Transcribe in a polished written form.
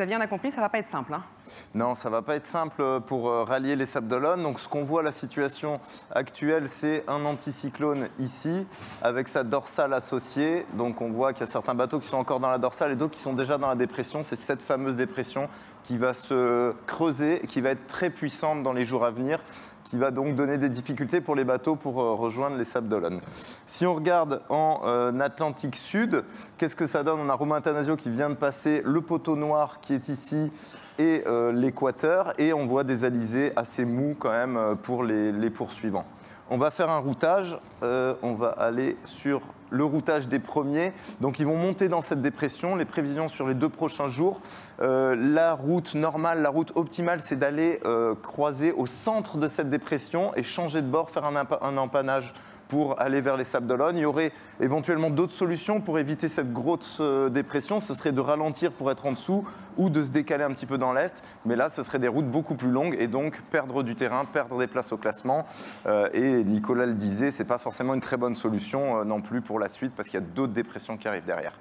Xavier, on a compris, ça ne va pas être simple. Hein. Non, ça ne va pas être simple pour rallier les Sables d'Olonne. Donc, ce qu'on voit, la situation actuelle, c'est un anticyclone ici, avec sa dorsale associée. Donc, on voit qu'il y a certains bateaux qui sont encore dans la dorsale et d'autres qui sont déjà dans la dépression. C'est cette fameuse dépression qui va se creuser et qui va être très puissante dans les jours à venir, qui va donc donner des difficultés pour les bateaux pour rejoindre les Sables d'Olonne. Si on regarde en Atlantique Sud, qu'est-ce que ça donne? On a Romain Athanasio qui vient de passer le poteau noir qui est ici et l'équateur, et on voit des alizés assez mous quand même pour les poursuivants. On va faire un routage, on va aller sur le routage des premiers. Donc ils vont monter dans cette dépression. Les prévisions sur les 2 prochains jours, la route normale, la route optimale, c'est d'aller croiser au centre de cette dépression et changer de bord, faire un empannage pour aller vers les Sables d'Olonne. Il y aurait éventuellement d'autres solutions pour éviter cette grosse dépression. Ce serait de ralentir pour être en dessous ou de se décaler un petit peu dans l'est. Mais là, ce seraient des routes beaucoup plus longues et donc perdre du terrain, perdre des places au classement. Et Nicolas le disait, ce n'est pas forcément une très bonne solution non plus pour la suite parce qu'il y a d'autres dépressions qui arrivent derrière.